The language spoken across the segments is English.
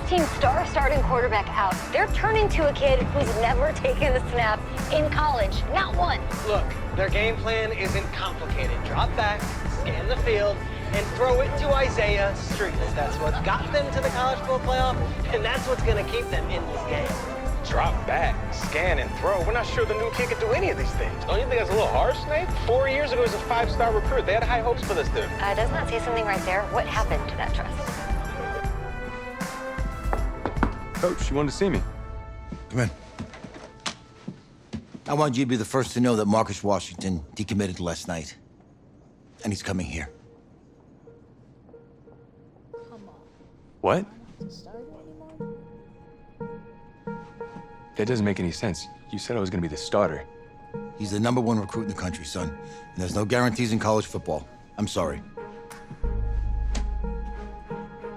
team's star starting quarterback out. They're turning to a kid who's never taken a snap in college. Not one. Look, their game plan isn't complicated. Drop back, scan the field, and throw it to Isaiah Streetless. That's what got them to the college football playoff, and that's what's going to keep them in this game. Drop back, scan, and throw. We're not sure the new kid can do any of these things. Don't you think that's a little harsh, Nate? 4 years ago, he was a 5-star recruit. They had high hopes for this dude. Does not say something right there. What happened to that trust? Coach, you wanted to see me? Come in. I want you to be the first to know that Marcus Washington decommitted last night. And he's coming here. What? That doesn't make any sense. You said I was gonna be the starter. He's the #1 recruit in the country, son. And there's no guarantees in college football. I'm sorry.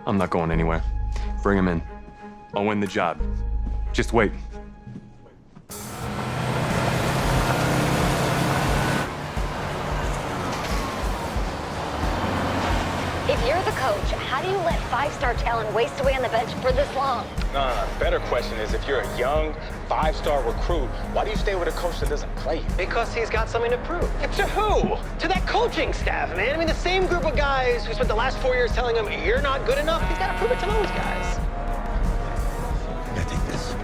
I'm not going anywhere. Bring him in. I'll win the job. Just wait. If you're the coach, how do you let 5-star talent waste away on the bench for this long? No. Better question is, if you're a young 5-star recruit, why do you stay with a coach that doesn't play you? Because he's got something to prove. To who? To that coaching staff, man. I mean, the same group of guys who spent the last 4 years telling him, you're not good enough, he's got to prove it to those guys. I gotta take this.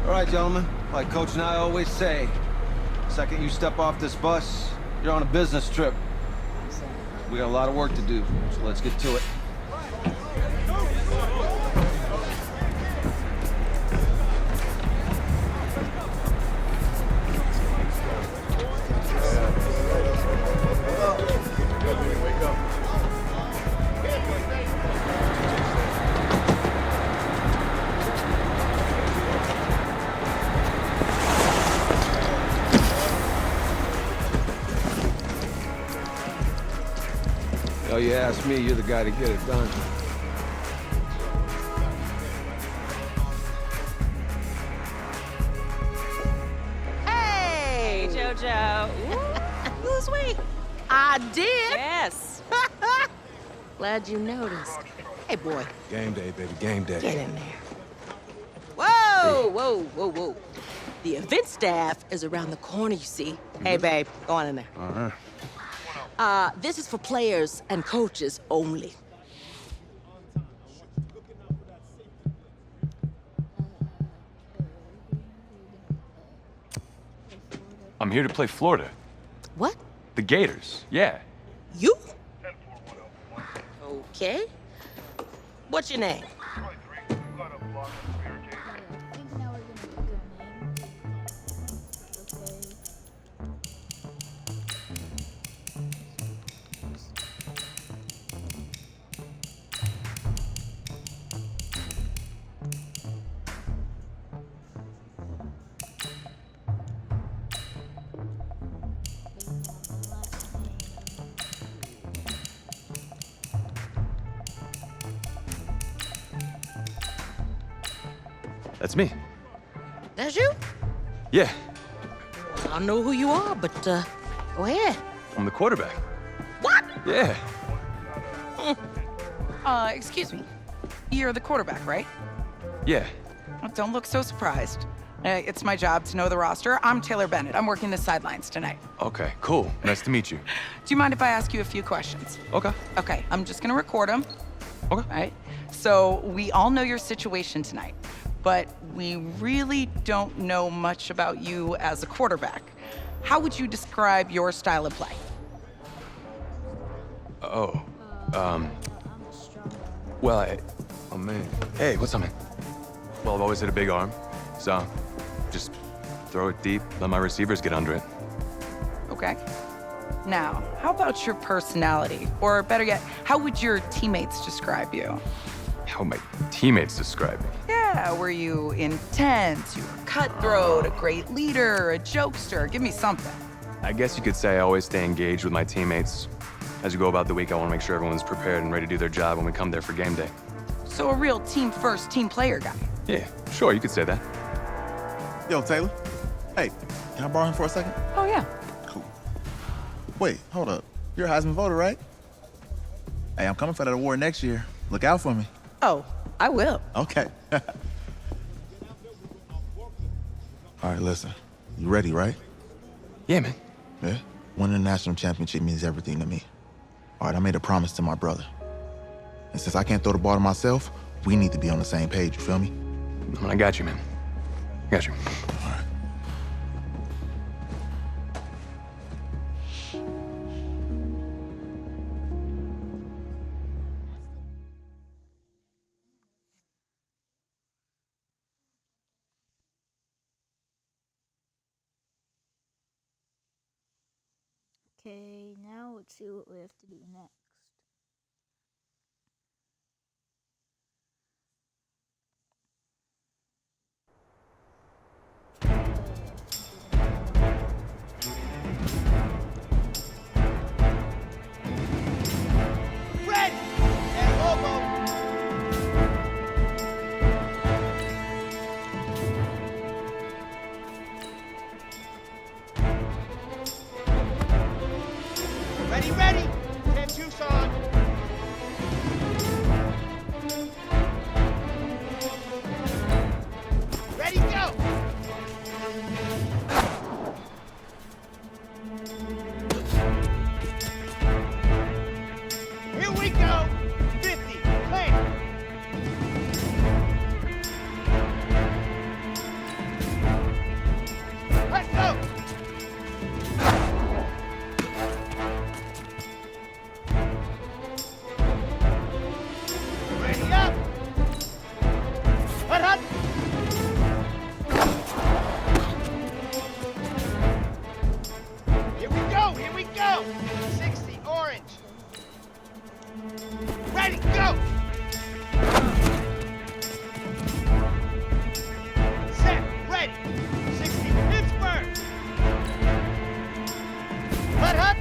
All right, gentlemen. Like Coach and I always say, second you step off this bus, you're on a business trip. We got a lot of work to do, so let's get to it. Oh, you ask me, you're the guy to get it done. Hey, JoJo. Lose weight. I did. Yes. Glad you noticed. Hey, boy. Game day, baby, game day. Get in there. Whoa, whoa, whoa, whoa. The event staff is around the corner, you see. Hey, babe, go on in there. Uh-huh. This is for players and coaches only. I'm here to play Florida. What? The Gators, yeah. You? Okay. What's your name? That's me. That's you? Yeah, I don't know who you are, but go ahead. I'm the quarterback. What? Yeah. Excuse me. You're the quarterback, right? Yeah. Well, don't look so surprised. It's my job to know the roster. I'm Taylor Bennett. I'm working the sidelines tonight. Okay, cool. Nice to meet you. Do you mind if I ask you a few questions? Okay. Okay, I'm just gonna record them. Okay. All right? So we all know your situation tonight, but we really don't know much about you as a quarterback. How would you describe your style of play? Oh, well, oh man. Hey, what's up, man? Well, I've always had a big arm, so just throw it deep, let my receivers get under it. Okay. Now, how about your personality? Or better yet, how would your teammates describe you? How would my teammates describe me? Yeah, were you intense? You were cutthroat, a great leader, a jokester? Give me something. I guess you could say I always stay engaged with my teammates. As we go about the week, I want to make sure everyone's prepared and ready to do their job when we come there for game day. So a real team-first, team player guy. Yeah, sure, you could say that. Yo, Taylor. Hey, can I borrow him for a second? Oh, yeah. Cool. Wait, hold up. You're a Heisman voter, right? Hey, I'm coming for that award next year. Look out for me. Oh, I will. Okay. All right, listen. You ready, right? Yeah, man. Yeah? Winning the national championship means everything to me. All right, I made a promise to my brother. And since I can't throw the ball to myself, we need to be on the same page, you feel me? I got you, man. Got you. All right. Okay, now let's see what we have to do next. Ready! And Lobo! Ready, ready! 10 Tucson! Ready, go! Here we go! 50, clear! Let's go! Ready up! Hut, hut! Here we go! Here we go! 60, orange! Ready, go! Set, ready! 60, Pittsburgh! Hut, hut!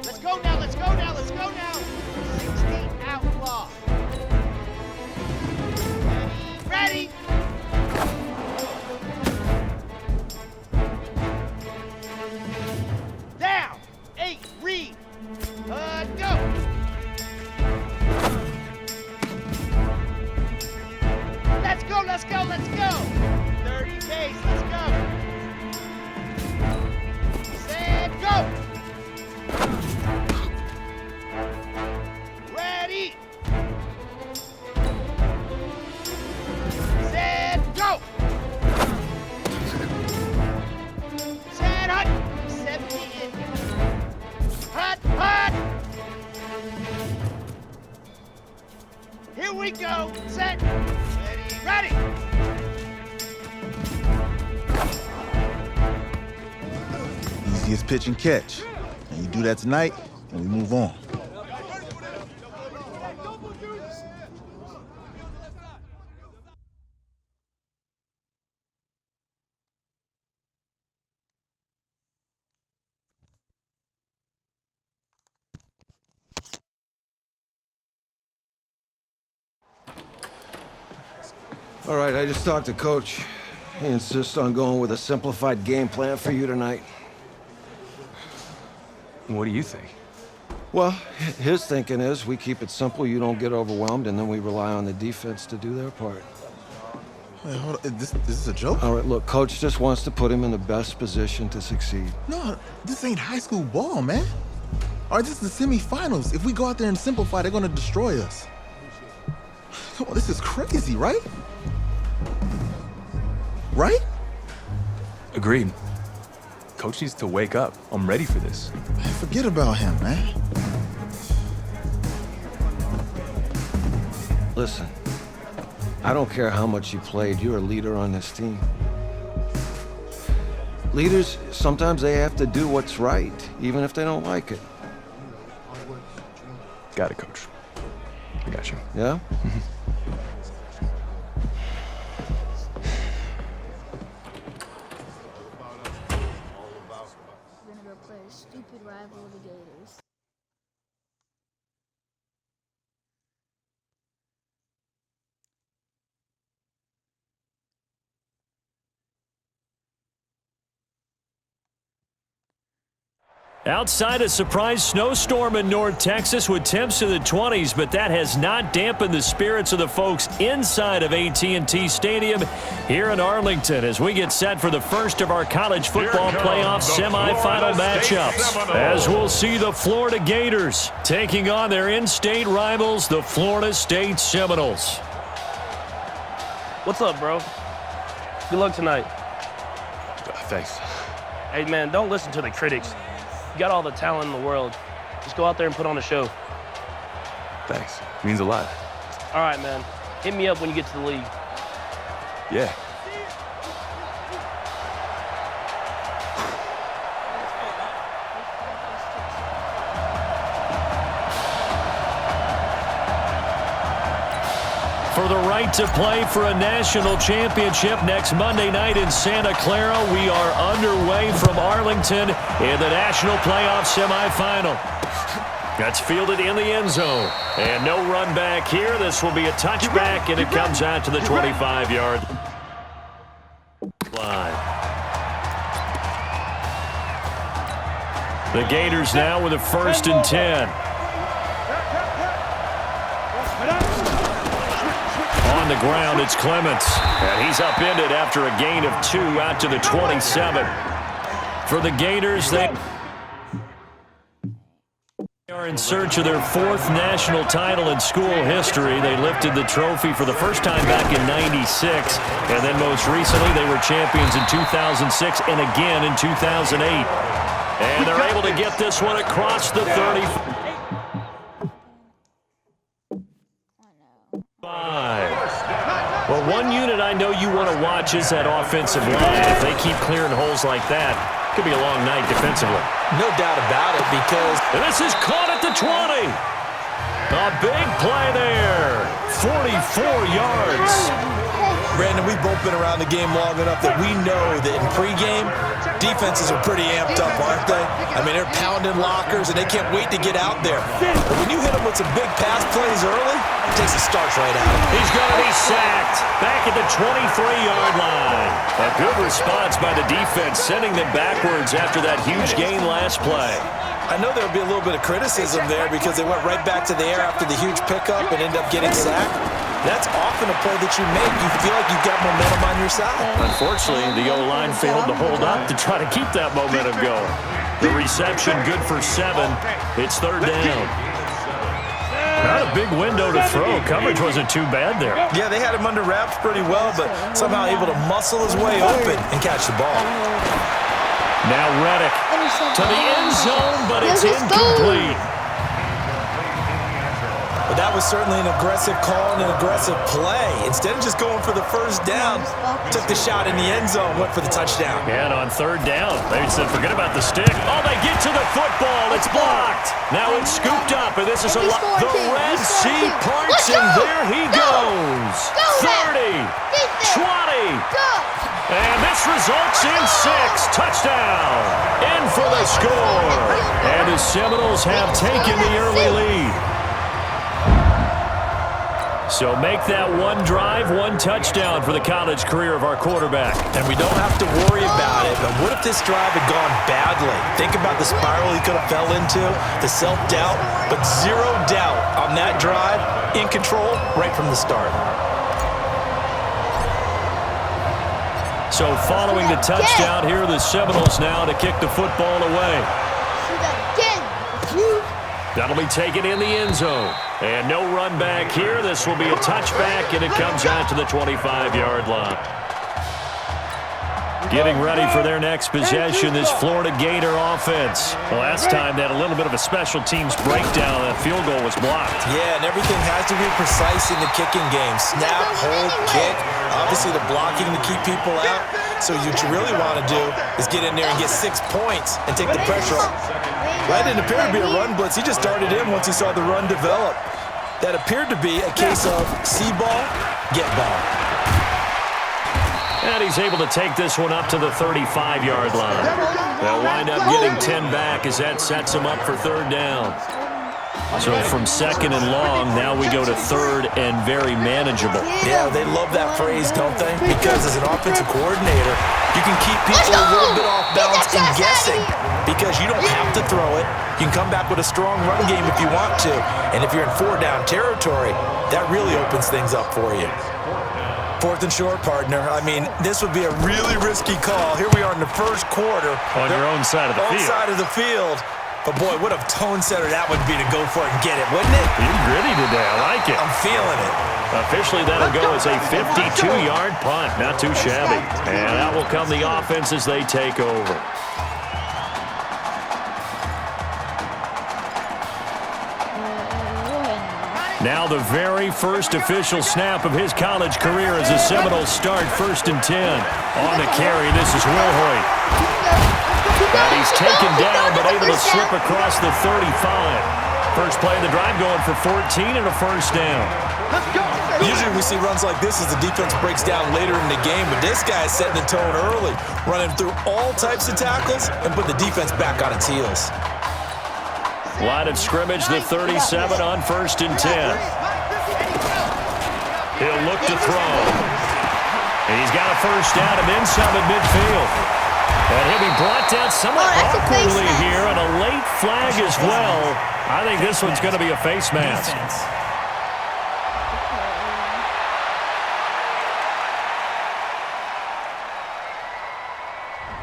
Let's go now, let's go now, let's go now! 60, outlaw! Ready, ready! Down! 8, read! Go! Let's go, let's go, let's go! 30 pace, let's go! Set, go! Ready! Set, go! Set, hut! 70 Indy. Hut, hut! Here we go! Set! Ready, ready! Easiest pitch and catch. And you do that tonight, and we move on. All right, I just talked to Coach. He insists on going with a simplified game plan for you tonight. What do you think? Well, his thinking is we keep it simple, you don't get overwhelmed, and then we rely on the defense to do their part. Wait, hold on. This is a joke? All right, look, Coach just wants to put him in the best position to succeed. No, this ain't high school ball, man. All right, this is the semifinals. If we go out there and simplify, they're gonna destroy us. Come on, this is crazy, right? Right? Agreed. Coach needs to wake up. I'm ready for this. Man, forget about him, man. Listen, I don't care how much you played, you're a leader on this team. Leaders, sometimes they have to do what's right, even if they don't like it. Got it, Coach. I got you. Yeah? We're gonna go play a stupid rival of the Gators. Outside a surprise snowstorm in North Texas with temps in the 20s, but that has not dampened the spirits of the folks inside of AT&T Stadium here in Arlington as we get set for the first of our college football playoff semifinal matchups. As we'll see the Florida Gators taking on their in-state rivals, the Florida State Seminoles. What's up, bro? Good luck tonight. Thanks. Hey, man, don't listen to the critics. You got all the talent in the world. Just go out there and put on a show. Thanks. Means a lot. All right, man. Hit me up when you get to the league. Yeah. For the right to play for a national championship next Monday night in Santa Clara, we are underway from Arlington in the national playoff semifinal. That's fielded in the end zone. And no run back here. This will be a touchback, and it comes out to the 25-yard line. The Gators now with a 1st and 10. On the ground, it's Clements. And he's upended after a gain of 2 out to the 27. For the Gators, they are in search of their 4th national title in school history. They lifted the trophy for the first time back in '96. And then most recently, they were champions in 2006 and again in 2008. And they're able to get this one across the 30. Well, one unit I know you want to watch is that offensive line. If they keep clearing holes like that, it could be a long night defensively. No doubt about it, because... And this is caught at the 20. A big play there. 44 yards. Brandon, we've both been around the game long enough that we know that in pregame, defenses are pretty amped up, aren't they? I mean, they're pounding lockers, and they can't wait to get out there. But when you hit them with some big pass plays early, it takes the starch right out of them. He's going to be sacked back at the 23-yard line. A good response by the defense, sending them backwards after that huge gain last play. I know there'll be a little bit of criticism there because they went right back to the air after the huge pickup and ended up getting sacked. That's often a play that you make. You feel like you've got momentum on your side. Unfortunately, the O-line failed to hold up to try to keep that momentum going. The reception good for 7. It's 3rd down. Not a big window to throw. Coverage wasn't too bad there. Yeah, they had him under wraps pretty well, but somehow able to muscle his way open and catch the ball. Now Reddick to the end zone, but it's incomplete. But that was certainly an aggressive call and an aggressive play. Instead of just going for the 1st down, took the shot in the end zone, went for the touchdown. And on 3rd down, they said forget about the stick. Oh, they get to the football. It's blocked. Now it's scooped up, and this is a lot. The Red Sea parts, and there he goes. 30, 20. And this results in 6. Touchdown. In for the score. And the Seminoles have taken the early lead. So make that one drive, one touchdown for the college career of our quarterback. And we don't have to worry about it, but what if this drive had gone badly? Think about the spiral he could have fell into, the self-doubt, but 0 doubt on that drive, in control right from the start. So following the touchdown, here are the Seminoles now to kick the football away. That'll be taken in the end zone. And no run back here. This will be a touchback, and it comes out to the 25-yard line. Getting ready for their next possession, this Florida Gator offense. The last time they had a little bit of a special teams breakdown. That field goal was blocked. Yeah, and everything has to be precise in the kicking game. Snap, hold, kick. Obviously, the blocking to keep people out. So what you really want to do is get in there and get 6 points and take the pressure off. That didn't appear to be a run blitz. He just started in once he saw the run develop. That appeared to be a case of see ball, get ball. And he's able to take this one up to the 35-yard line. They'll wind up getting 10 back as that sets him up for 3rd down. So from second and long, now we go to third and very manageable. Yeah, they love that phrase, don't they? Because as an offensive coordinator, you can keep people a little bit off balance and guessing because you don't have to throw it. You can come back with a strong run game if you want to. And if you're in 4-down territory, that really opens things up for you. 4th and short, partner. I mean, this would be a really risky call. Here we are in the first quarter. On your own side of the field. Own side of the field. But, boy, what a tone setter that would be to go for it and get it, wouldn't it? You're gritty today. I like it. I'm feeling it. Officially, that'll go as a 52-yard punt. Not too shabby. And out will come the offense as they take over. Now the very first official snap of his college career as the Seminoles start 1st and 10. On the carry, this is Wilhoit. And he's taken down, but able to slip across the 35. First play of the drive going for 14 and a first down. Usually we see runs like this as the defense breaks down later in the game, but this guy is setting the tone early, running through all types of tackles and put the defense back on its heels. Line of scrimmage, the 37 on 1st and 10. He'll look to throw. And he's got a first down and then some at midfield. And he'll be brought down somewhat awkwardly here, and a late flag as well. I think this one's going to be a face mask.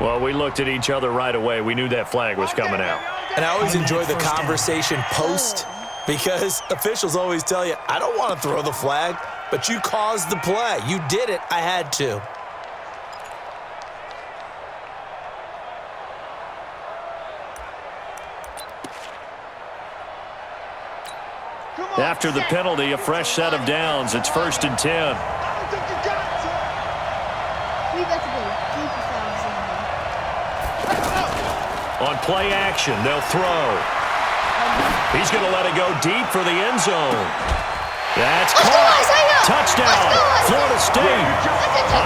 Well, we looked at each other right away. We knew that flag was coming out. And I always enjoy the conversation post because officials always tell you, I don't want to throw the flag, but you caused the play. You did it. I had to. After the penalty, a fresh set of downs. It's 1st and 10. On play action, they'll throw. He's going to let it go deep for the end zone. That's caught. Touchdown, Florida State.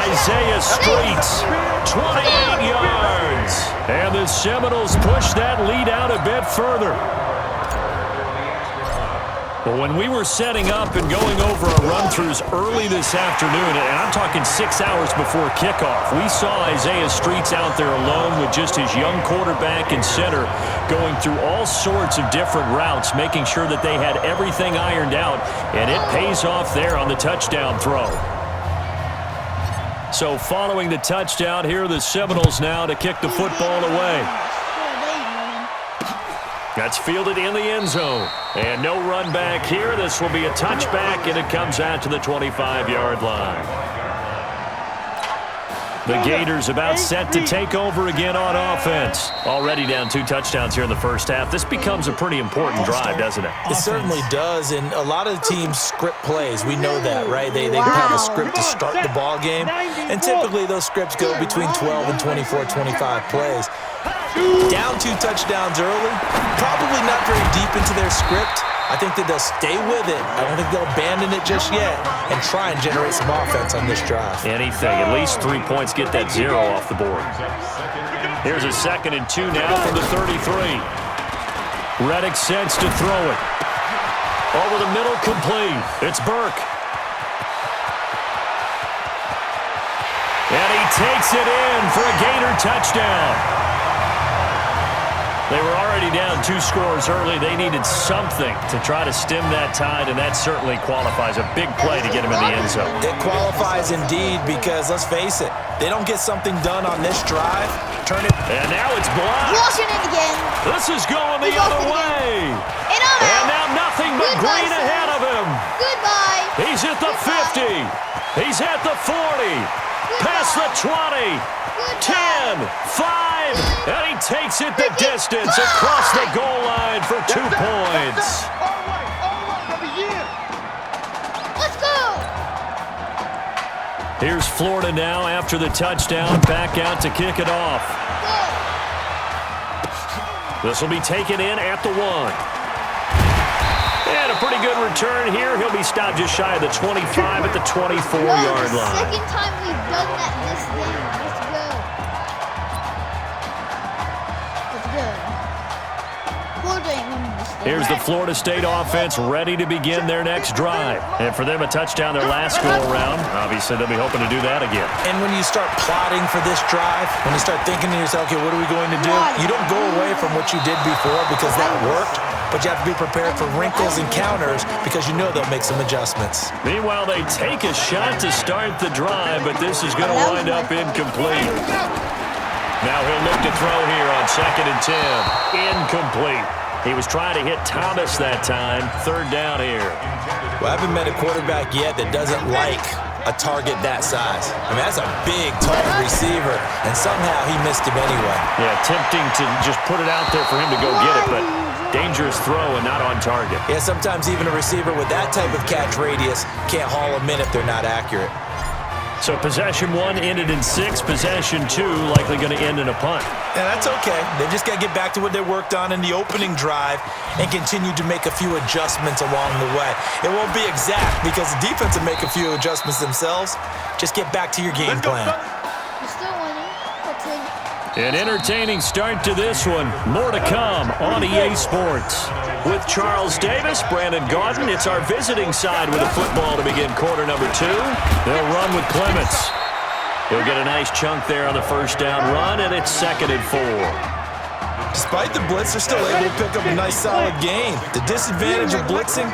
Isaiah Streets, 28 yards. And the Seminoles push that lead out a bit further. Well, when we were setting up and going over our run-throughs early this afternoon, and I'm talking 6 hours before kickoff, we saw Isaiah Streets out there alone with just his young quarterback and center going through all sorts of different routes, making sure that they had everything ironed out, and it pays off there on the touchdown throw. So following the touchdown, here are the Seminoles now to kick the football away. That's fielded in the end zone. And no run back here. This will be a touchback, and it comes out to the 25-yard line. The Gators about set to take over again on offense. Already down 2 touchdowns here in the first half. This becomes a pretty important drive, doesn't it? It certainly does, and a lot of teams script plays. We know that, right? They have a script to start the ball game, and typically those scripts go between 12 and 24, 25 plays. Down 2 touchdowns early, probably not very deep into their script. I think that they'll stay with it. I don't think they'll abandon it just yet and try and generate some offense on this drive. Anything. At least 3 points, get that 0 off the board. Here's a 2nd and 2 now from the 33. Reddick sends to throw it. Over the middle, complete. It's Burke. And he takes it in for a Gator touchdown. They were already down 2 scores early. They needed something to try to stem that tide, and that certainly qualifies. A big play to get him in the end zone. It qualifies indeed because, let's face it, they don't get something done on this drive. Turn it. And now it's blocked. Blocking it again. This is going the other way. And now nothing but green ahead of him. Goodbye. He's at the 50. He's at the 40. Past the 20. 10, 5, and he takes it the distance across the goal line for 2 points. Let's go. Here's Florida now after the touchdown, back out to kick it off. This will be taken in at the 1. And a pretty good return here. He'll be stopped just shy of the 25 at the 24-yard line. Second time we've done that this game. Let's go. Florida ain't winning this Here's the Florida State offense ready to begin their next drive. And for them, a touchdown their last go-around. Obviously, they'll be hoping to do that again. And when you start plotting for this drive, when you start thinking to yourself, okay, what are we going to do? You don't go away from what you did before because that worked, but you have to be prepared for wrinkles and counters because you know they'll make some adjustments. Meanwhile, they take a shot to start the drive, but this is going to wind up incomplete. Now he'll look to throw here on 2nd and 10. Incomplete. He was trying to hit Thomas that time. 3rd down here. Well, I haven't met a quarterback yet that doesn't like a target that size. I mean, that's a big, tall receiver, and somehow he missed him anyway. Yeah, tempting to just put it out there for him to go get it, but dangerous throw and not on target. Yeah, sometimes even a receiver with that type of catch radius can't haul them in if they're not accurate. So possession 1 ended in 6. Possession 2 likely going to end in a punt. And that's okay. They just got to get back to what they worked on in the opening drive and continue to make a few adjustments along the way. It won't be exact because the defense will make a few adjustments themselves. Just get back to your game plan. An entertaining start to this one. More to come on EA Sports. With Charles Davis, Brandon Gaudin, it's our visiting side with a football to begin quarter number 2. They'll run with Clements. He'll get a nice chunk there on the 1st down run, and it's 2nd and 4. Despite the blitz, they're still able to pick up a nice solid gain. The disadvantage of blitzing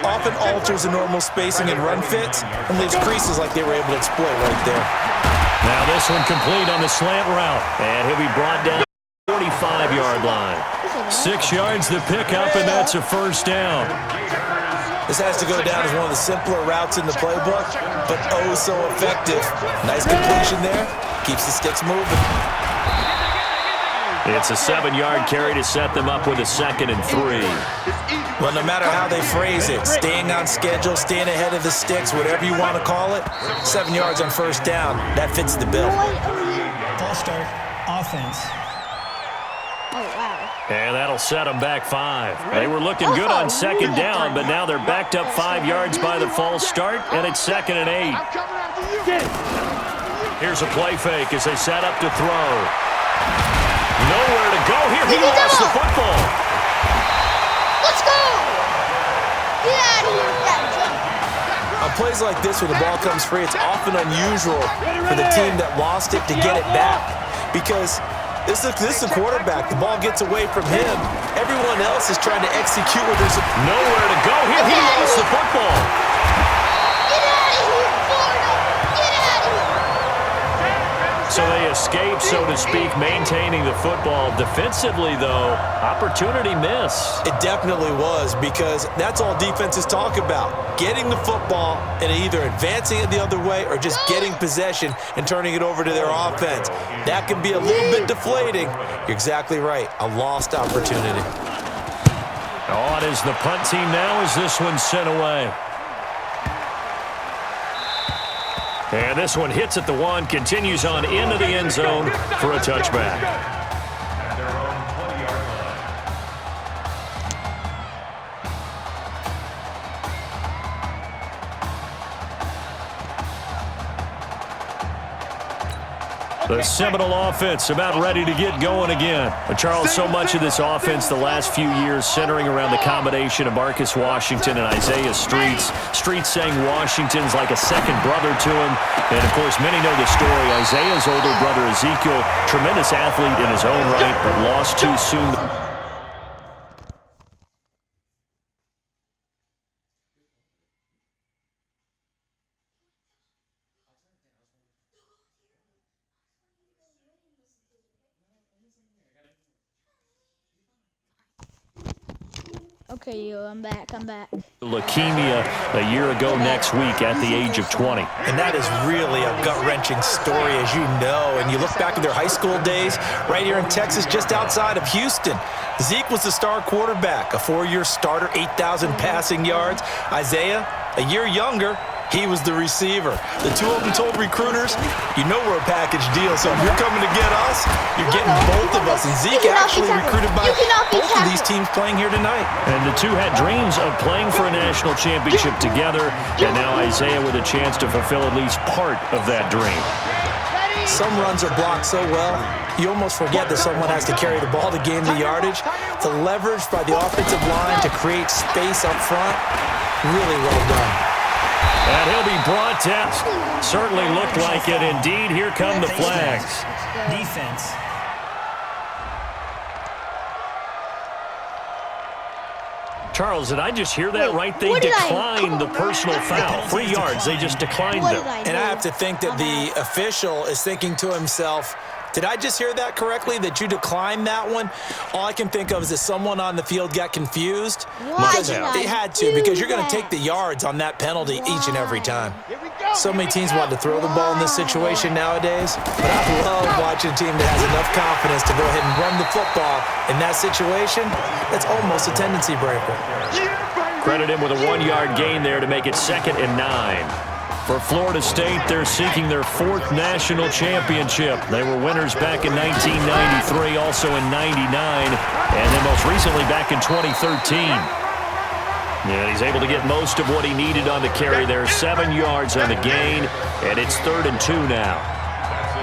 often alters the normal spacing and run fits and leaves creases like they were able to exploit right there. Now this one complete on the slant route, and he'll be brought down to the 45-yard line. 6 yards the pickup, and that's a 1st down. This has to go down as one of the simpler routes in the playbook, but oh so effective. Nice completion there. Keeps the sticks moving. It's a 7-yard carry to set them up with a 2nd and 3. Well, no matter how they phrase it, staying on schedule, staying ahead of the sticks, whatever you want to call it, 7 yards on 1st down, that fits the bill. False start, offense. Oh, wow. And that'll set them back 5. They were looking good on 2nd down, but now they're backed up 5 yards by the false start, and it's 2nd and 8. Here's a play fake as they set up to throw. Nowhere to go here. He lost the football. Let's go! Get out of here, On plays like this where the ball comes free, it's often unusual for the team that lost it to get it back because this is a quarterback. The ball gets away from him. Everyone else is trying to execute what there's nowhere to go here. He lost the football. Get out of here, Florida! Get out of here! So they escape, so to speak, maintaining the football. Defensively, though, opportunity miss. It definitely was because that's all defenses talk about. Getting the football and either advancing it the other way or just getting possession and turning it over to their offense. That can be a little bit deflating. You're exactly right. A lost opportunity. On is the punt team now as this one's sent away. And this one hits at the 1, continues on into the end zone for a touchback. The Seminole offense about ready to get going again. But Charles, so much of this offense the last few years centering around the combination of Marcus Washington and Isaiah Streets. Streets saying Washington's like a second brother to him. And, of course, many know the story. Isaiah's older brother, Ezekiel, tremendous athlete in his own right, but lost too soon. Okay, I'm back. Leukemia a year ago next week at the age of 20. And that is really a gut-wrenching story, as you know. And you look back at their high school days right here in Texas, just outside of Houston. Zeke was the star quarterback, a 4-year starter, 8,000 passing yards. Isaiah, a year younger, he was the receiver. The two of them told recruiters, you know we're a package deal, so if you're coming to get us, you're getting both of us. And Zeke actually recruited by both of these teams playing here tonight. And the two had dreams of playing for a national championship together, and now Isaiah with a chance to fulfill at least part of that dream. Some runs are blocked so well, you almost forget that someone has to carry the ball to gain the yardage. The leverage by the offensive line to create space up front, really well done. And he'll be brought down. Certainly looked like it. Indeed, here come the flags. Defense. Charles, did I just hear that right? They declined the personal foul. 3 yards, they just declined them. And I have to think that the official is thinking to himself, did I just hear that correctly, that you declined that one? All I can think of is that someone on the field got confused. Because they had to, because you're going to take the yards on that penalty each and every time. So many teams want to throw the ball in this situation nowadays, but I love watching a team that has enough confidence to go ahead and run the football. In that situation, that's almost a tendency breaker. Credit him with a 1-yard gain there to make it 2nd and 9. For Florida State, they're seeking their 4th national championship. They were winners back in 1993, also in 99, and then most recently back in 2013. Yeah, he's able to get most of what he needed on the carry there. 7 yards on the gain, and it's 3rd and 2 now.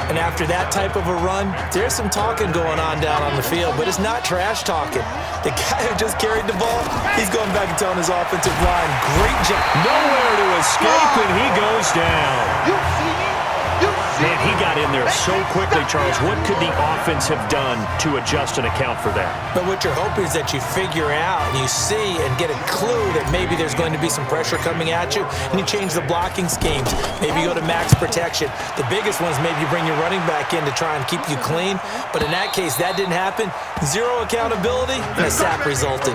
And after that type of a run, there's some talking going on down on the field, but it's not trash talking. The guy who just carried the ball, he's going back and telling his offensive line, great job. Nowhere to escape, and he goes down. Man, he got in there so quickly, Charles. What could the offense have done to adjust and account for that? But what you're hoping is that you figure out and you see and get a clue that maybe there's going to be some pressure coming at you, and you change the blocking schemes. Maybe you go to max protection. The biggest one is maybe you bring your running back in to try and keep you clean. But in that case, that didn't happen. Zero accountability, and a sack resulted.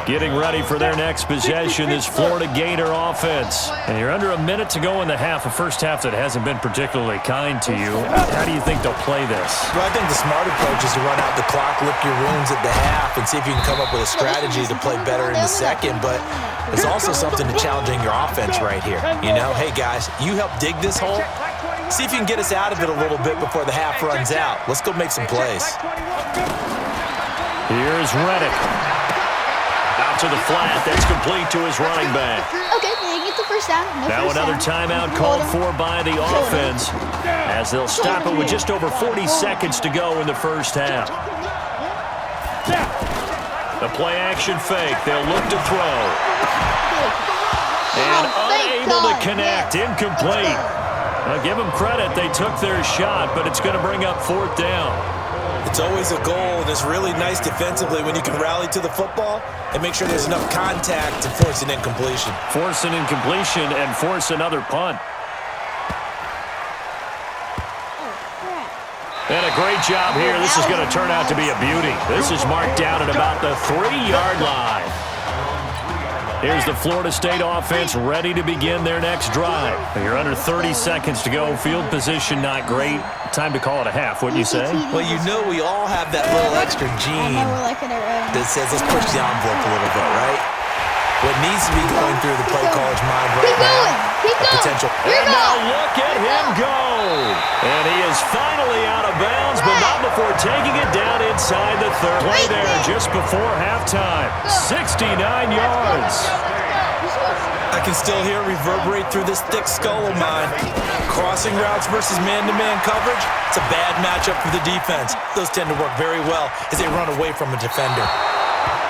Getting ready for their next possession is Florida Gator offense. And you're under a minute to go in the half, a first half that hasn't been particularly kind to you. How do you think they'll play this? Well, I think the smart approach is to run out the clock, lick your wounds at the half, and see if you can come up with a strategy to play better in the second. But there's also something to challenging your offense right here. You know, hey, guys, you help dig this hole. See if you can get us out of it a little bit before the half runs out. Let's go make some plays. Here's Reddick. Out to the flat. That's complete to his running back. Okay, they get the first down. Now another timeout called for by the offense as they'll stop it with just over 40 seconds to go in the first half. The play action fake. They'll look to throw. And unable to connect. Incomplete. Now give them credit. They took their shot, but it's going to bring up 4th down. It's always a goal, and it's really nice defensively when you can rally to the football and make sure there's enough contact to force an incompletion. Force an incompletion and force another punt. And a great job here. This is going to turn out to be a beauty. This is marked down at about the 3-yard line. Here's the Florida State offense ready to begin their next drive. You're under 30 seconds to go. Field position not great. Time to call it a half, wouldn't you say? Well, you know we all have that little extra gene that says let's push the envelope a little bit, right? What needs to be going through the play college mind right now, a potential. And now look at him go. And he is finally out of bounds, but not before taking it down inside the 3rd. Play there just before halftime. 69 yards. I can still hear it reverberate through this thick skull of mine. Crossing routes versus man-to-man coverage, it's a bad matchup for the defense. Those tend to work very well as they run away from a defender.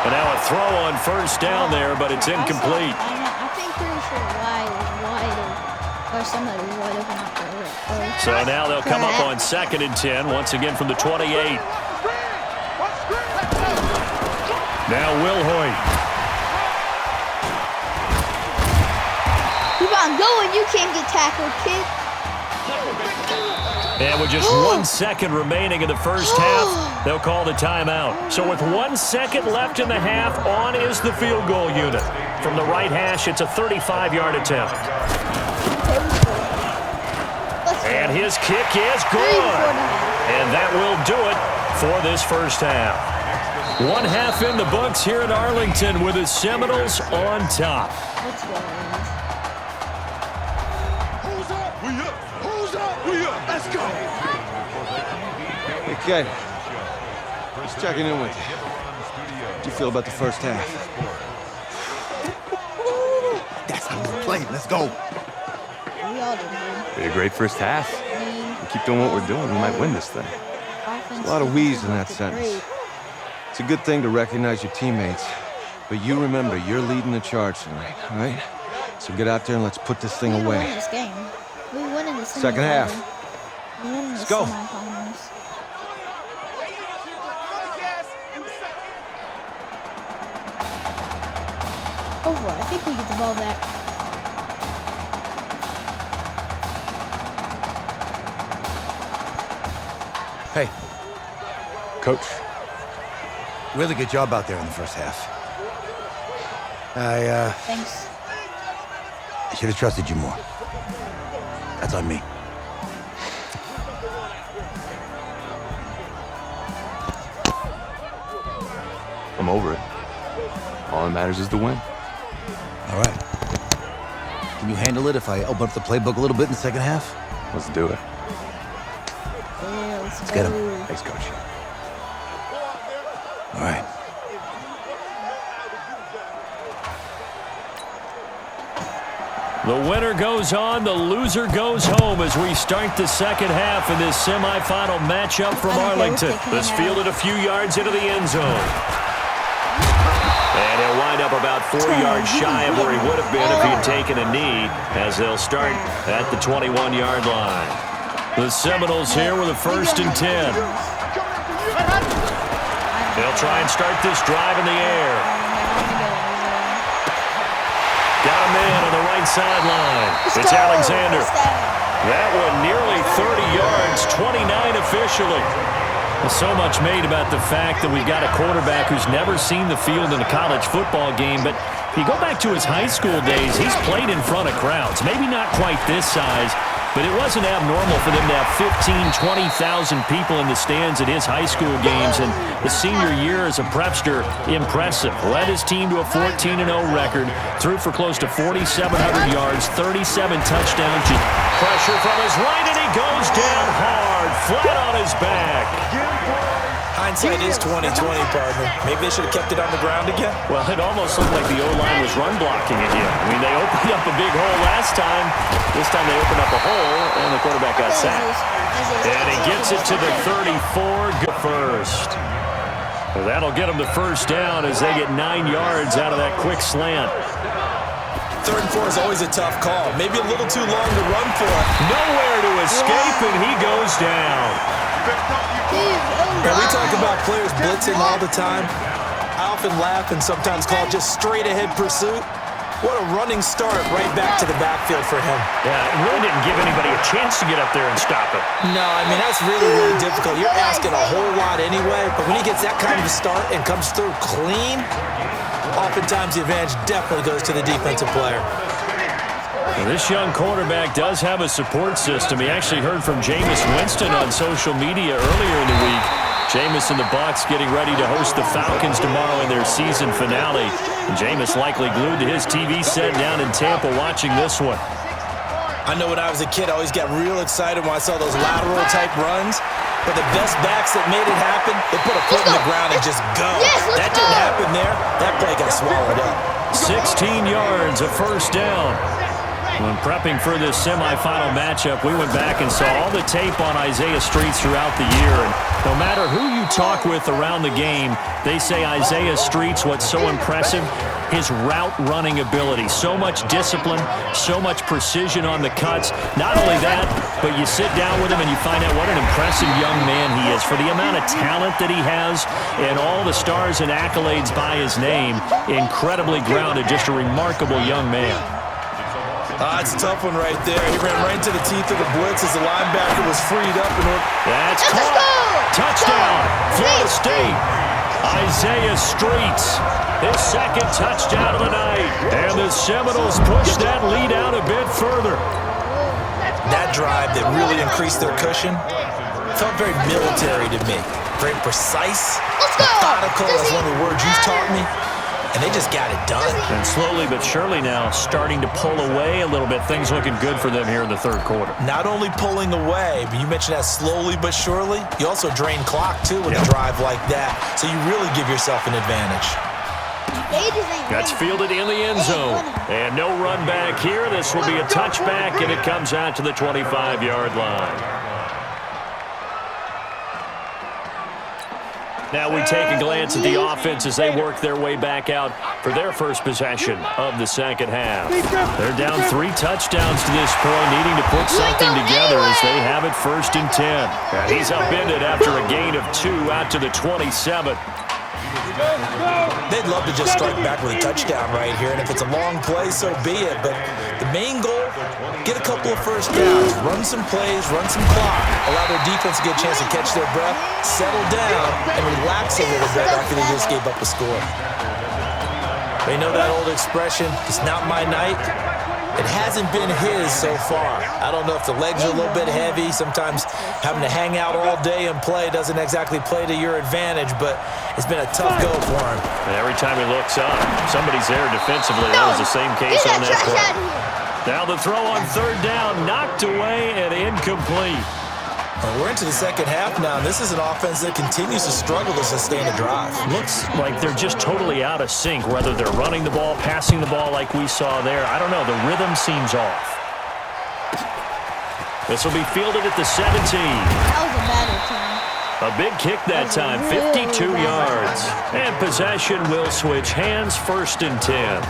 And now a throw on 1st down there, but it's incomplete. I think pretty sure wide or somebody wide open up there. So now they'll come up on 2nd and 10, once again from the 28. Now Will Hoyt. Keep on going, you can't get tackled, kid. And with just 1 second remaining in the first half, they'll call the timeout. So with 1 second left in the half, on is the field goal unit. From the right hash, it's a 35-yard attempt. And his kick is good. And that will do it for this first half. 1 half in the books here in Arlington with the Seminoles on top. Let's go. Okay. Just checking in with you. How do you feel about the first half? That's how we're playing. Let's go. We all love it, dude. Be a great first half. We keep doing what we're doing, we might win this thing. A lot of wheeze in that sentence. It's a good thing to recognize your teammates, but you remember you're leading the charge tonight, all right? So get out there and let's put this thing We away. win this game. We win in the Second half. We win in the Let's go. semifinals. Go for it. I think we get the ball back. Hey, Coach. really good job out there in the first half. Thanks. I should have trusted you more. That's on me. I'm over it. All that matters is the win. All right. Can you handle it if I open up the playbook a little bit in the second half? Let's do it. Yeah, let's get go. him. Thanks, Coach. All right. The winner goes on, the loser goes home as we start the second half in this semifinal matchup from Arlington. This fielded a few yards into the end zone. And he'll wind up about 4 yards shy of where he would have been if he had taken a knee, as they'll start at the 21-yard line. The Seminoles here with a 1st and 10. They'll try and start this drive in the air. Got a man on the right sideline. It's Alexander. That one nearly 30 yards, 29 officially. So much made about the fact that we've got a quarterback who's never seen the field in a college football game, but if you go back to his high school days, he's played in front of crowds. Maybe not quite this size, but it wasn't abnormal for them to have 15,000, 20,000 people in the stands at his high school games, and the senior year as a prepster, impressive. Led his team to a 14-0 record, threw for close to 4,700 yards, 37 touchdowns. Pressure from his right, and he goes down hard, flat on his back. Hindsight is 20/20, partner. Maybe they should have kept it on the ground again. Well, it almost looked like the O-line was run blocking again. I mean, they opened up a big hole last time. This time they opened up a hole, and the quarterback got sacked. And he gets it to the 34, good first. Well, that'll get them the first down as they get 9 yards out of that quick slant. 3rd and 4 is always a tough call. Maybe a little too long to run for it. Nowhere to escape, and he goes down. And we talk about players blitzing all the time. I often laugh and sometimes call it just straight-ahead pursuit. What a running start right back to the backfield for him. Yeah, it really didn't give anybody a chance to get up there and stop it. No, I mean, that's really, really difficult. You're asking a whole lot anyway, but when he gets that kind of a start and comes through clean, oftentimes the advantage definitely goes to the defensive player. Well, this young quarterback does have a support system. He actually heard from Jameis Winston on social media earlier in the week. Jameis and the Bucs getting ready to host the Falcons tomorrow in their season finale. And Jameis likely glued to his TV set down in Tampa watching this one. I know when I was a kid, I always got real excited when I saw those lateral-type runs. But the best backs that made it happen, they put a foot in the ground and just go. That didn't happen there. That play got swallowed up. 16 yards, a first down. When prepping for this semifinal matchup, we went back and saw all the tape on Isaiah Streets throughout the year. And no matter who you talk with around the game, they say Isaiah Streets, what's so impressive, his route running ability. So much discipline, so much precision on the cuts. Not only that, but you sit down with him and you find out what an impressive young man he is. For the amount of talent that he has and all the stars and accolades by his name, incredibly grounded, just a remarkable young man. It's a tough one right there. He ran right into the teeth of the blitz as the linebacker was freed up. That's caught. Touchdown, Florida State. Isaiah Streets, his second touchdown of the night. And the Seminoles push that lead out a bit further. That drive that really increased their cushion felt very military to me. Very precise, methodical. That's one of the words you've taught me. And they just got it done. And slowly but surely now starting to pull away a little bit. Things looking good for them here in the third quarter. Not only pulling away, but you mentioned that slowly but surely. You also drain clock, too, with a drive like that. So you really give yourself an advantage. That's fielded in the end zone. And no run back here. This will be a touchback, and it comes out to the 25-yard line. Now we take a glance at the offense as they work their way back out for their first possession of the second half. They're down 3 touchdowns to this point, needing to put something together as they have it 1st and 10. And he's upended after a gain of 2 out to the 27. They'd love to just strike back with a touchdown right here, and if it's a long play, so be it. But the main goal, get a couple of first downs, run some plays, run some clock, allow their defense to get a chance to catch their breath, settle down, and relax a little bit after they just gave up a score. They know that old expression, it's not my night. It hasn't been his so far. I don't know if the legs are a little bit heavy. Sometimes having to hang out all day and play doesn't exactly play to your advantage, but it's been a tough go for him. And every time he looks up, somebody's there defensively. That was the same case on that play. Now the throw on 3rd down, knocked away and incomplete. Well, we're into the second half now, and this is an offense that continues to struggle to sustain a drive. Looks like they're just totally out of sync, whether they're running the ball, passing the ball like we saw there. I don't know. The rhythm seems off. This will be fielded at the 17. That was a bad return. A big kick that time, 52 yards. And possession will switch hands, 1st and 10.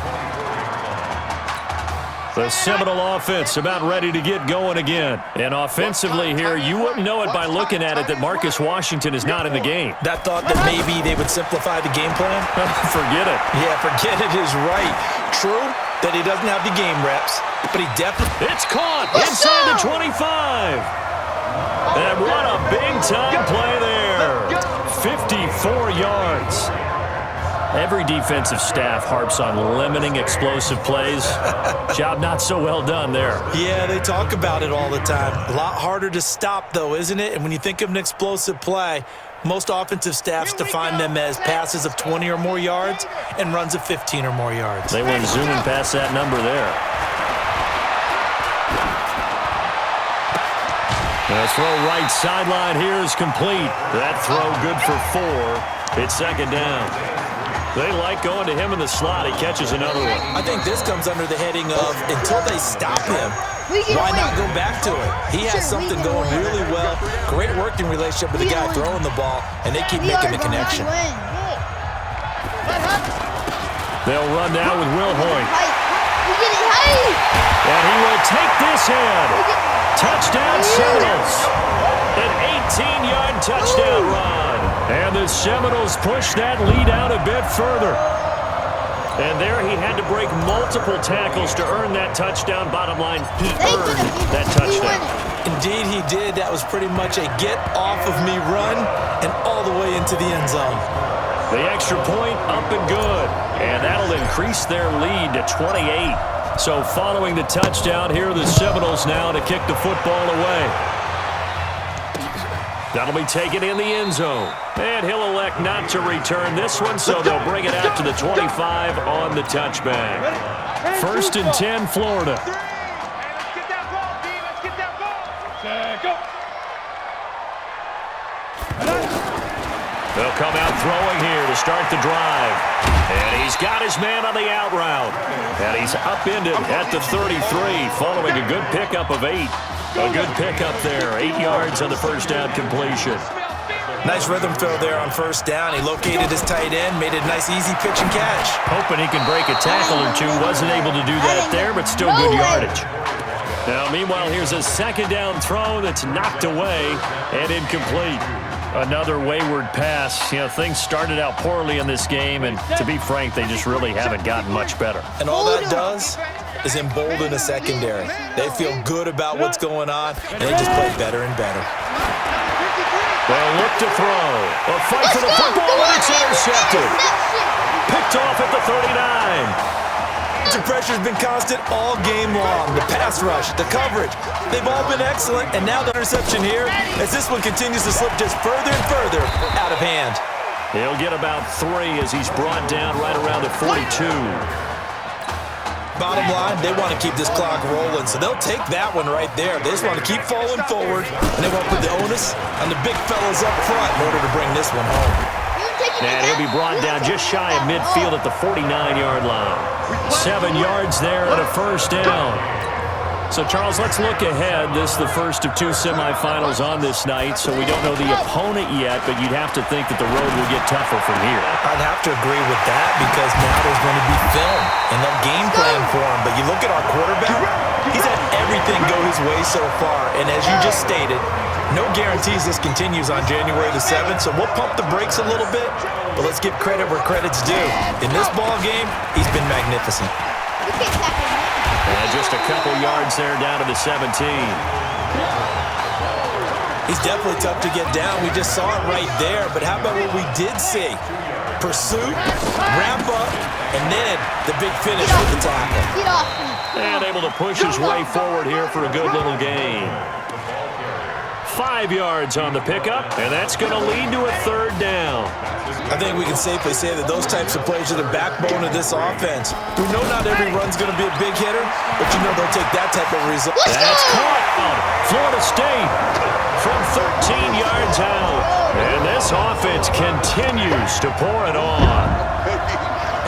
The Seminole offense about ready to get going again. And offensively here, you wouldn't know it by looking at it that Marcus Washington is not in the game. That thought that maybe they would simplify the game plan? Forget it. Yeah, forget it is right. True that he doesn't have the game reps, but he definitely... It's caught inside the 25. And what a big-time play there. 54 yards. Every defensive staff harps on limiting explosive plays. Job not so well done there. Yeah, they talk about it all the time. A lot harder to stop, though, isn't it? And when you think of an explosive play, most offensive staffs define them as passes of 20 or more yards and runs of 15 or more yards. They went zooming past that number there. The throw right sideline here is complete. That throw good for 4. It's 2nd down. They like going to him in the slot. He catches another one. I think this comes under the heading of until they stop him, why not go back to it? He has something going really well. Great working relationship with the guy throwing the ball, and they keep making the connection. They'll run now with Will Hoyt. And he will take this in. Touchdown Seminoles. An 18-yard touchdown run. And the Seminoles push that lead out a bit further. And there he had to break multiple tackles to earn that touchdown. Bottom line, he earned that touchdown. Indeed he did. That was pretty much a get-off-of-me run and all the way into the end zone. The extra point up and good. And that'll increase their lead to 28. So following the touchdown, here are the Seminoles now to kick the football away. That'll be taken in the end zone. And he'll elect not to return this one, so they'll bring it out to the 25 on the touchback. 1st and 10, Florida. They'll come out throwing here to start the drive. And he's got his man on the out route. And he's upended at the 33 following a good pickup of 8. A good pickup there. 8 yards on the 1st down completion. Nice rhythm throw there on 1st down. He located his tight end, made a nice easy pitch and catch. Hoping he can break a tackle or two. Wasn't able to do that there, but still good yardage. Now, meanwhile, here's a 2nd down throw that's knocked away and incomplete. Another wayward pass. You know, things started out poorly in this game, and to be frank, they just really haven't gotten much better. And all that does is embolden a secondary. They feel good about what's going on, and they just play better and better. They'll look to throw. A fight for the football, and it's intercepted. Picked off at the 39. The pressure's been constant all game long. The pass rush, the coverage, they've all been excellent, and now the interception here as this one continues to slip just further and further out of hand. He'll get about 3 as he's brought down right around the 42. Bottom line, they want to keep this clock rolling, so they'll take that one right there. They just want to keep falling forward, and they want to put the onus on the big fellas up front in order to bring this one home. And he'll be brought down just shy of midfield at the 49-yard line. 7 yards there and a first down. So, Charles, let's look ahead. This is the first of 2 semifinals on this night, so we don't know the opponent yet, but you'd have to think that the road will get tougher from here. I'd have to agree with that because now there's going to be film and they'll game plan for him. But you look at our quarterback, he's had everything go his way so far. And as you just stated, no guarantees this continues on January the 7th, so we'll pump the brakes a little bit, but let's give credit where credit's due. In this ball game, he's been magnificent. And just a couple yards there down to the 17. He's definitely tough to get down. We just saw it right there, but how about what we did see? Pursuit, wrap up, and then the big finish with the tackle. And able to push his way forward here for a good little gain. 5 yards on the pickup, and that's going to lead to a third down. I think we can safely say that those types of plays are the backbone of this offense. We know not every run's going to be a big hitter, but you know they'll take that type of result. That's caught. Florida State from 13 yards out. And this offense continues to pour it on.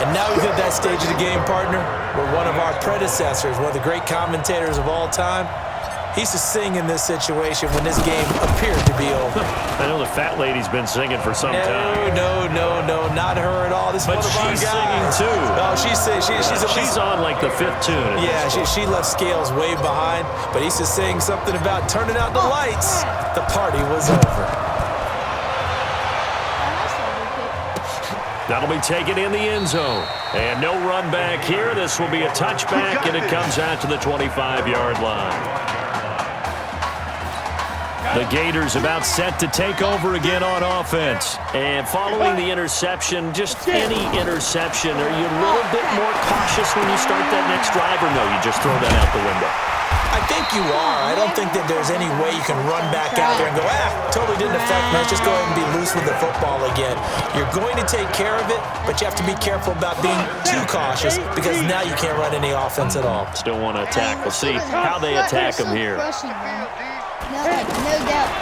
And now we've hit that stage of the game, partner, where one of our predecessors, one of the great commentators of all time, he used to sing in this situation when this game appeared to be over. I know the fat lady's been singing for some time. No, not her at all. This but she's singing too. No, she's on like the 5th tune. Yeah, she left Scales way behind, but he used to sing something about turning out the lights. The party was over. That'll be taken in the end zone. And no run back here. This will be a touchback, and it comes out to the 25-yard line. The Gators about set to take over again on offense. And following the interception, just any interception, are you a little bit more cautious when you start that next drive, or no, you just throw that out the window? I think you are. I don't think that there's any way you can run back out there and go, totally didn't affect me. Let's just go ahead and be loose with the football again. You're going to take care of it, but you have to be careful about being too cautious because now you can't run any offense at all. Still want to attack. We'll see how they attack them here. No doubt.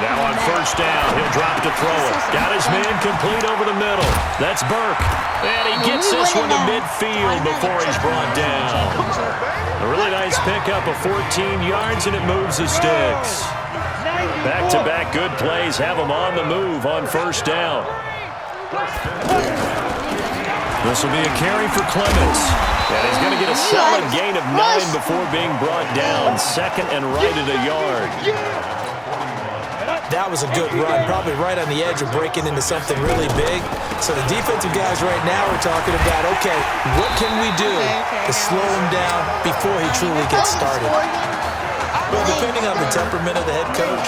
Now on first down, he'll drop to throw it. Got his man complete over the middle. That's Burke. And he gets this one to midfield before he's brought down. A really nice pickup of 14 yards, and it moves the sticks. Back-to-back good plays have him on the move on first down. This will be a carry for Clements. And he's going to get a solid gain of 9 before being brought down. Second and right at a yard. That was a good run, probably right on the edge of breaking into something really big. So the defensive guys right now are talking about, okay, what can we do to slow him down before he truly gets started? Well, depending on the temperament of the head coach,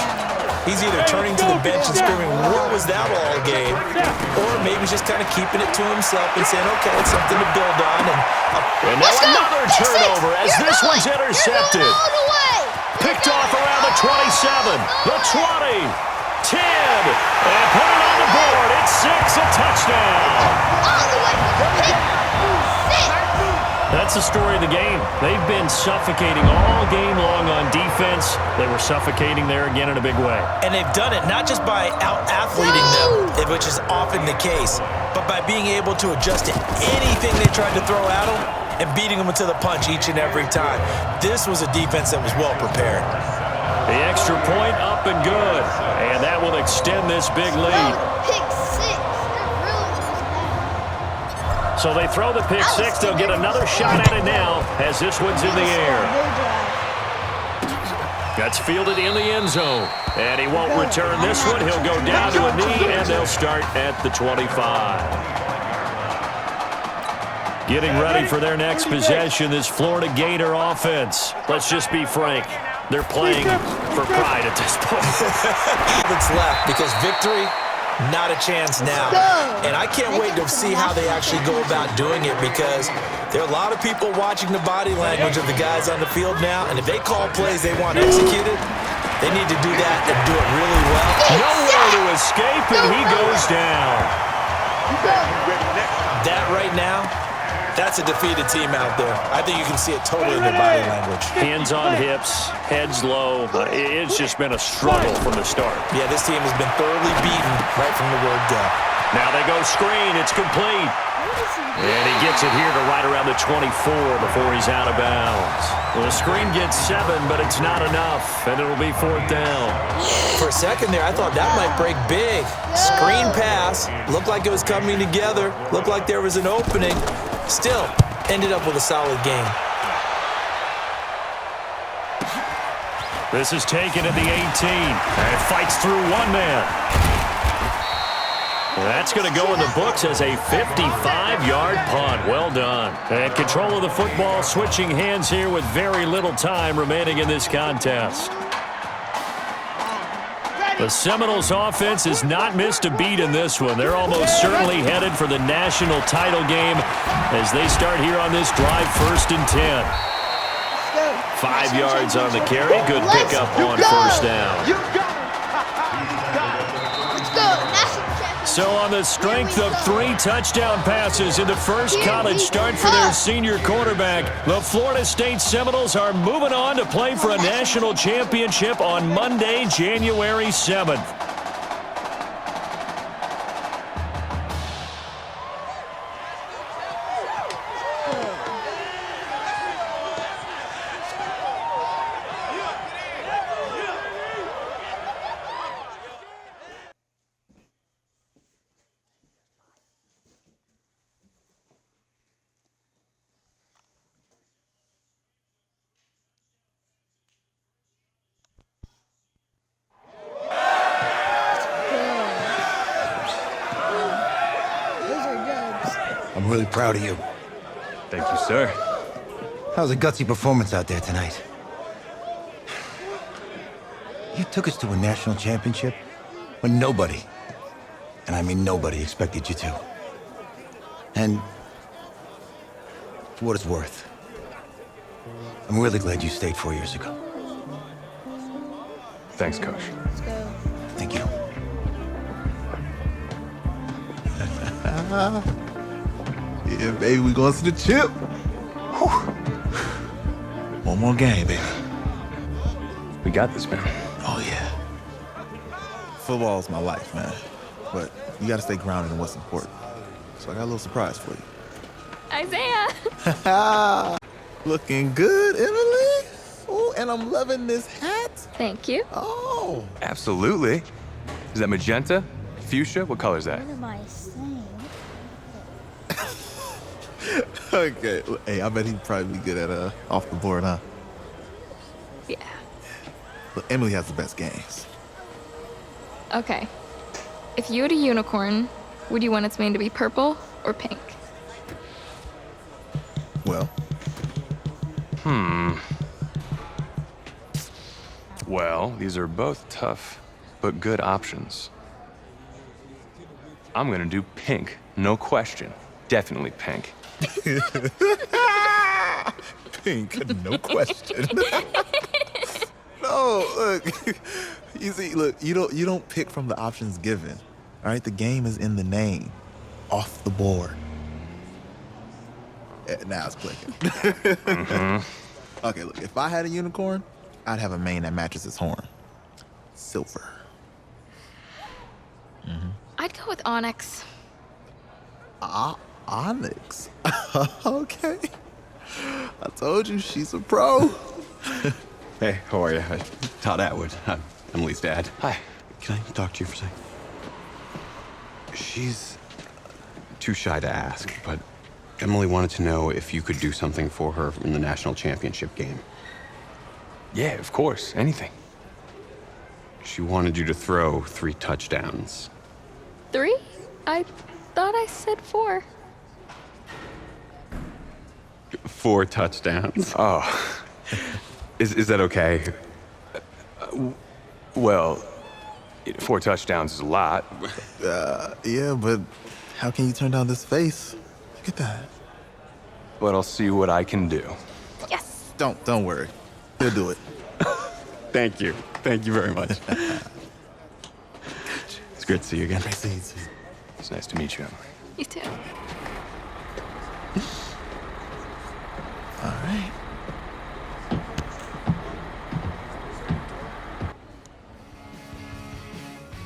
he's either turning to the bench and screaming, what was that all game? Or maybe he's just kind of keeping it to himself and saying, okay, it's something to build on. And now another turnover as this one's intercepted. Picked off around the 27, the 20, 10, and put it on the board. It's 6, a touchdown. That's the story of the game. They've been suffocating all game long on defense. They were suffocating there again in a big way. And they've done it not just by out-athleting them, which is often the case, but by being able to adjust to anything they tried to throw at them and beating them to the punch each and every time. This was a defense that was well prepared. The extra point up and good. And that will extend this big lead. So they throw the pick six. They'll get another shot at it now as this one's in the air. That's fielded in the end zone. And he won't return this one. He'll go down to a knee, and they'll start at the 25. Getting ready for their next possession, this Florida Gator offense. Let's just be frank. They're playing for pride at this point. It's left because victory, not a chance now. And I can't wait to see how they actually go about doing it because there are a lot of people watching the body language of the guys on the field now. And if they call plays they want executed, they need to do that and do it really well. Nowhere to escape, and he goes down. That right now, that's a defeated team out there. I think you can see it totally in their body language. Hands on hips, heads low. It's just been a struggle from the start. Yeah, this team has been thoroughly beaten right from the word go. Now they go screen. It's complete. And he gets it here to right around the 24 before he's out of bounds. Well, the screen gets 7, but it's not enough, and it'll be 4th down. For a second there, I thought that might break big. Screen pass. Looked like it was coming together. Looked like there was an opening. Still, ended up with a solid game. This is taken at the 18, and fights through one man. That's going to go in the books as a 55-yard punt. Well done. And control of the football, switching hands here with very little time remaining in this contest. The Seminoles offense has not missed a beat in this one. They're almost certainly headed for the national title game as they start here on this drive, 1st and 10. 5 yards on the carry. Good pickup on 1st down. Let's go. So on the strength of 3 touchdown passes in the first college start for their senior quarterback, the Florida State Seminoles are moving on to play for a national championship on Monday, January 7th. I'm really proud of you. Thank you, sir. That was a gutsy performance out there tonight. You took us to a national championship when nobody, and I mean nobody, expected you to. And for what it's worth, I'm really glad you stayed 4 years ago. Thanks, Coach. Let's go. Thank you. Yeah, baby, we going to the chip. Whew. One more game, baby. We got this, man. Oh, yeah. Football is my life, man. But you got to stay grounded in what's important. So I got a little surprise for you. Isaiah. Looking good, Emily. Oh, and I'm loving this hat. Thank you. Oh. Absolutely. Is that magenta? Fuchsia? What color is that? What am I saying? Okay. Hey, I bet he'd probably be good at off the board, huh? Yeah. Look, Emily has the best games. Okay. If you had a unicorn, would you want its mane to be purple or pink? Well. Well, these are both tough, but good options. I'm gonna do pink, no question. Definitely pink. Pink, no question. No, look. You see, look, you don't pick from the options given. All right, the game is in the name. Off the board. Now it's clicking. Okay, look, if I had a unicorn, I'd have a mane that matches its horn. Silver. I'd go with onyx. Onyx. Okay. I told you she's a pro. Hey, how are you? Todd Atwood. I'm Emily's dad. Hi. Can I talk to you for a second? She's too shy to ask, but Emily wanted to know if you could do something for her in the national championship game. Yeah, of course. Anything. She wanted you to throw 3 touchdowns. 3? I thought I said 4. 4 touchdowns. Oh. Is that okay? Well, 4 touchdowns is a lot. Yeah, but how can you turn down this face? Look at that. But I'll see what I can do. Yes. Don't worry. He'll do it. Thank you. Thank you very much. It's great to see you again. Great to see you too. It's nice to meet you, Emily. You too. All right.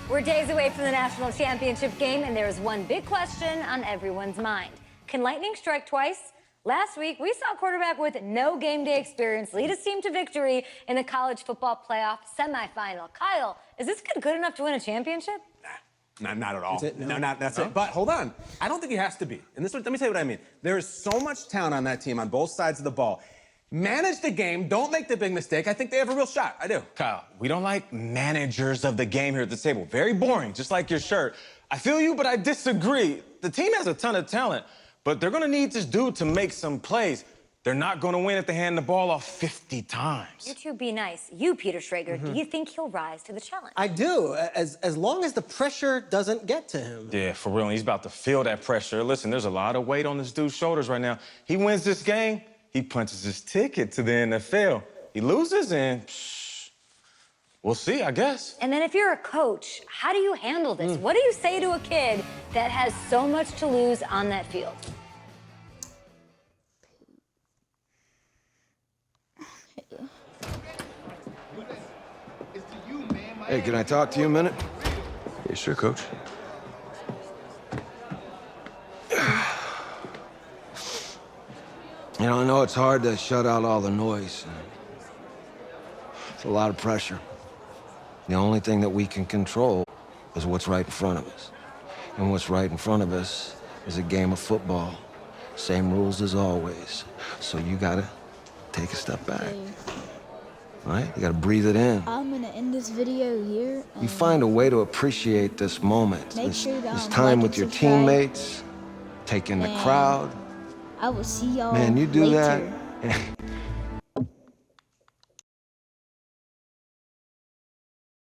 We're We're days away from the national championship game, and there's one big question on everyone's mind. Can lightning strike twice? Last week, we saw a quarterback with no game day experience lead his team to victory in the college football playoff semifinal. Kyle, is this kid good enough to win a championship? Not at all. That's it? No? That's No? it. But hold on. I don't think he has to be. And let me tell you what I mean. There is so much talent on that team on both sides of the ball. Manage the game. Don't make the big mistake. I think they have a real shot. I do. Kyle, we don't like managers of the game here at the table. Very boring, just like your shirt. I feel you, but I disagree. The team has a ton of talent, but they're going to need this dude to make some plays. They're not going to win if they hand the ball off 50 times. You two be nice. You, Peter Schrager, do you think he'll rise to the challenge? I do, as long as the pressure doesn't get to him. Yeah, for real. And he's about to feel that pressure. Listen, there's a lot of weight on this dude's shoulders right now. He wins this game, he punches his ticket to the NFL. He loses, and we'll see, I guess. And then if you're a coach, how do you handle this? What do you say to a kid that has so much to lose on that field? Hey, can I talk to you a minute? Yeah, sure, Coach. You know, I know it's hard to shut out all the noise. It's a lot of pressure. The only thing that we can control is what's right in front of us. And what's right in front of us is a game of football. Same rules as always. So you gotta take a step back. Right? You gotta breathe it in. I'm gonna end this video here. You find a way to appreciate this moment, Make this sure that time like with and your subscribe. teammates, take in the And crowd. I will see y'all Man, you do later. that,